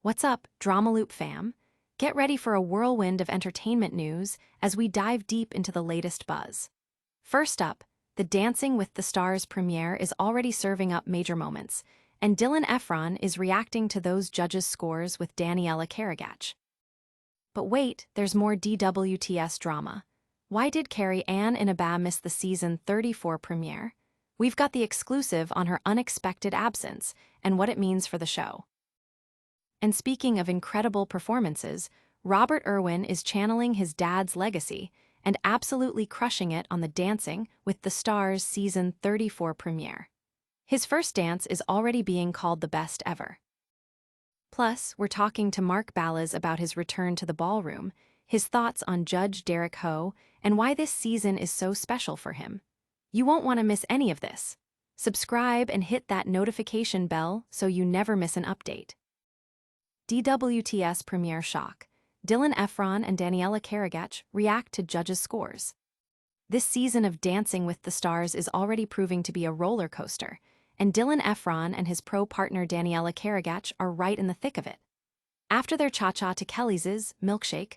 What's up, Drama Loop fam? Get ready for a whirlwind of entertainment news as we dive deep into the latest buzz. First up, the Dancing with the Stars premiere is already serving up major moments, and Efron is reacting to those judges' scores with Daniella Karagach. But wait, there's more DWTS drama. Why did Carrie Ann Inaba miss the season 34 premiere? We've got the exclusive on her unexpected absence and what it means for the show. And speaking of incredible performances, Irwin is channeling his dad's legacy and absolutely crushing it on the Dancing with the Stars season 34 premiere. His first dance is already being called the best ever. Plus, we're talking to Ballas about his return to the ballroom, his thoughts on Judge Derek Hough, and why this season is so special for him. You won't want to miss any of this. Subscribe and hit that notification bell so you never miss an update. DWTS premiere shock. Efron and Daniella Karagach react to judges' scores. This season of Dancing with the Stars is already proving to be a roller coaster, and Efron and his pro partner Daniella Karagach are right in the thick of it. After their cha-cha to Kelly's Milkshake,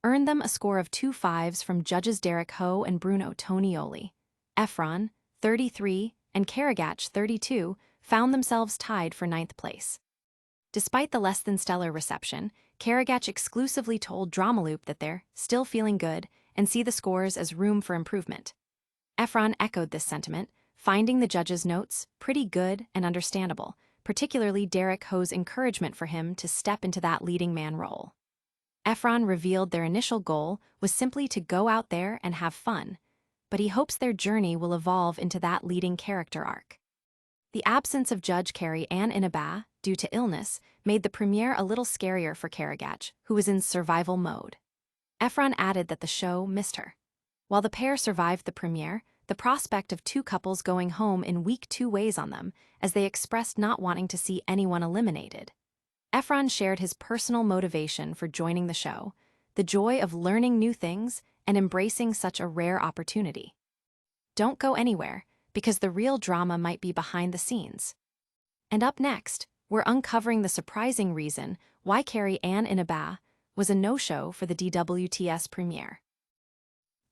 earned them a score of 2 5s from judges Derek Hough and Bruno Tonioli. Efron, 33, and Karagach, 32, found themselves tied for 9th place. Despite the less-than-stellar reception, Karagach exclusively told Dramaloop that they're still feeling good and see the scores as room for improvement. Efron echoed this sentiment, finding the judges' notes pretty good and understandable, particularly Derek Hough's encouragement for him to step into that leading man role. Efron revealed their initial goal was simply to go out there and have fun, but he hopes their journey will evolve into that leading character arc. The absence of Judge Carrie Ann Inaba, due to illness, made the premiere a little scarier for Karagach, who was in survival mode. Efron added that the show missed her. While the pair survived the premiere, the prospect of two couples going home in week 2 weighs on them, as they expressed not wanting to see anyone eliminated. Efron shared his personal motivation for joining the show, the joy of learning new things and embracing such a rare opportunity. Don't go anywhere, because the real drama might be behind the scenes. And up next, we're uncovering the surprising reason why Carrie Ann Inaba was a no-show for the DWTS premiere.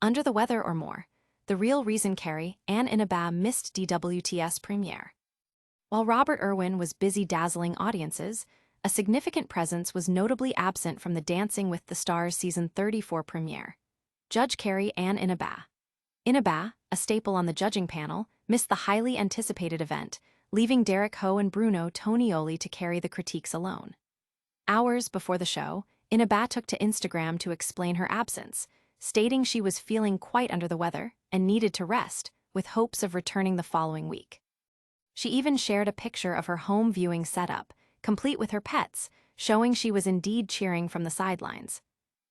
Under the weather or more, the real reason Carrie Ann Inaba missed DWTS premiere. While Irwin was busy dazzling audiences, a significant presence was notably absent from the Dancing with the Stars season 34 premiere. Judge Carrie Ann Inaba. Inaba, a staple on the judging panel, missed the highly anticipated event, leaving Derek Hough and Bruno Tonioli to carry the critiques alone. Hours before the show, Inaba took to Instagram to explain her absence, stating she was feeling quite under the weather and needed to rest, with hopes of returning the following week. She even shared a picture of her home viewing setup, complete with her pets, showing she was indeed cheering from the sidelines.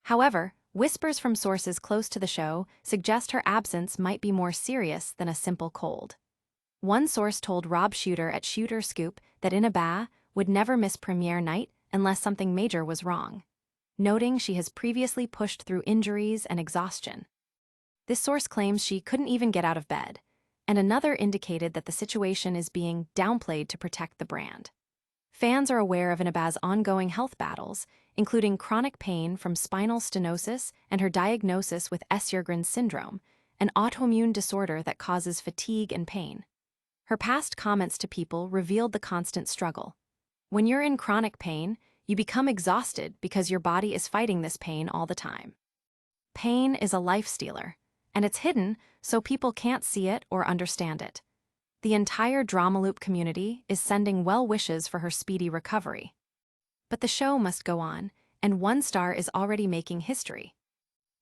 However, whispers from sources close to the show suggest her absence might be more serious than a simple cold. One source told Rob Shooter at Shooter Scoop that Inaba would never miss premiere night unless something major was wrong, noting she has previously pushed through injuries and exhaustion. This source claims she couldn't even get out of bed, and another indicated that the situation is being downplayed to protect the brand. Fans are aware of Inaba's ongoing health battles, including chronic pain from spinal stenosis and her diagnosis with Sjogren's syndrome, an autoimmune disorder that causes fatigue and pain. Her past comments to People revealed the constant struggle. When you're in chronic pain, you become exhausted because your body is fighting this pain all the time. Pain is a life stealer, and it's hidden so people can't see it or understand it. The entire Dramaloop community is sending well wishes for her speedy recovery. But the show must go on, and one star is already making history.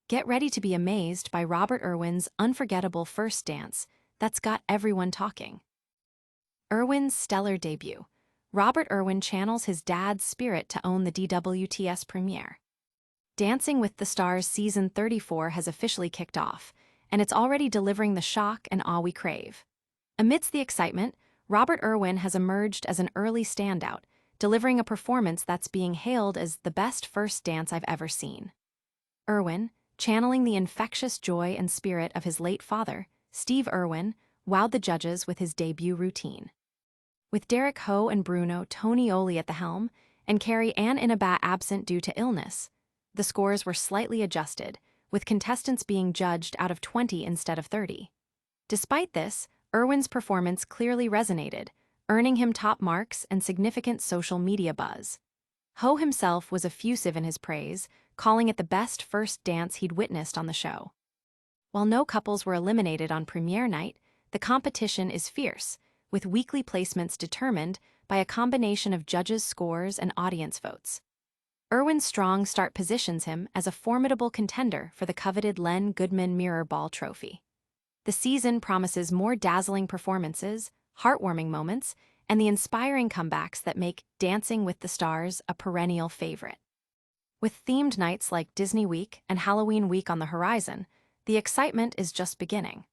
Get ready to be amazed by Irwin's unforgettable first dance that's got everyone talking. Irwin's stellar debut. Irwin channels his dad's spirit to own the DWTS premiere. Dancing with the Stars season 34 has officially kicked off, and it's already delivering the shock and awe we crave. Amidst the excitement, Irwin has emerged as an early standout, delivering a performance that's being hailed as the best first dance I've ever seen. Irwin, channeling the infectious joy and spirit of his late father, Steve Irwin, wowed the judges with his debut routine. With Derek Hough and Bruno Tonioli at the helm, and Carrie Ann Inaba absent due to illness. The scores were slightly adjusted, with contestants being judged out of 20 instead of 30. Despite this, Irwin's performance clearly resonated, earning him top marks and significant social media buzz. Hough himself was effusive in his praise, calling it the best first dance he'd witnessed on the show. While no couples were eliminated on premiere night, the competition is fierce, with weekly placements determined by a combination of judges' scores and audience votes. Irwin's strong start positions him as a formidable contender for the coveted Len Goodman Mirror Ball Trophy. The season promises more dazzling performances, heartwarming moments, and the inspiring comebacks that make Dancing with the Stars a perennial favorite. With themed nights like Disney Week and Halloween Week on the horizon, the excitement is just beginning.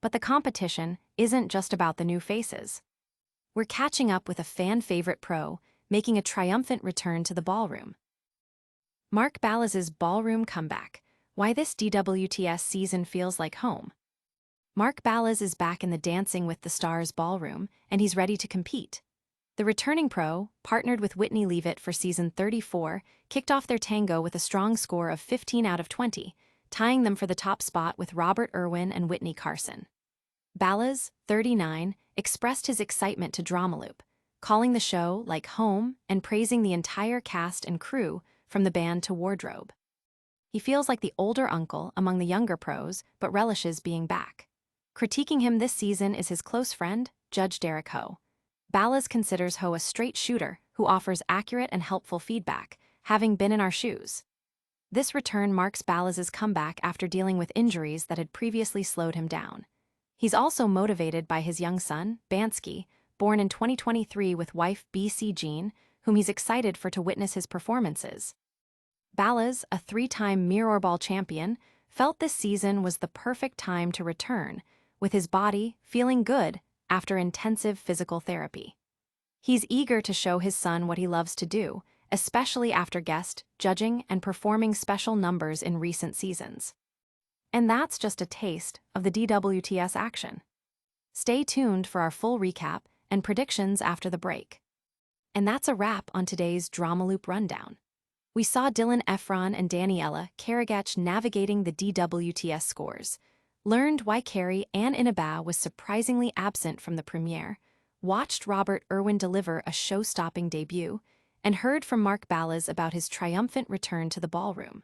But the competition isn't just about the new faces. We're catching up with a fan-favorite pro, making a triumphant return to the ballroom. Mark Ballas's ballroom comeback, why this DWTS season feels like home. Mark Ballas is back in the Dancing with the Stars ballroom, and he's ready to compete. The returning pro, partnered with Whitney Leavitt for season 34, kicked off their tango with a strong score of 15 out of 20, tying them for the top spot with Robert Irwin and Whitney Carson. Ballas, 39, expressed his excitement to Dramaloop, calling the show like home and praising the entire cast and crew from the band to wardrobe. He feels like the older uncle among the younger pros, but relishes being back. Critiquing him this season is his close friend, Judge Derek Hough. Ballas considers Hough a straight shooter who offers accurate and helpful feedback, having been in our shoes. This return marks Ballas's comeback after dealing with injuries that had previously slowed him down. He's also motivated by his young son, Bansky, born in 2023 with wife BC Jean, whom he's excited for to witness his performances. Ballas, a three-time mirrorball champion, felt this season was the perfect time to return, with his body feeling good after intensive physical therapy. He's eager to show his son what he loves to do, especially after guest judging and performing special numbers in recent seasons. And that's just a taste of the DWTS action. Stay tuned for our full recap and predictions after the break. And that's a wrap on today's Dramaloop Rundown. We saw Efron and Daniella Karagach navigating the DWTS scores, learned why Carrie Ann Inaba was surprisingly absent from the premiere, watched Robert Irwin deliver a show-stopping debut, and heard from Mark Ballas about his triumphant return to the ballroom.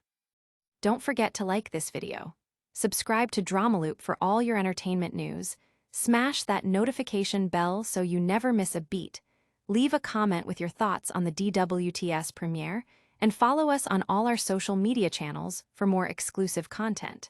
Don't forget to like this video, subscribe to Dramaloop for all your entertainment news, smash that notification bell so you never miss a beat, leave a comment with your thoughts on the DWTS premiere, and follow us on all our social media channels for more exclusive content.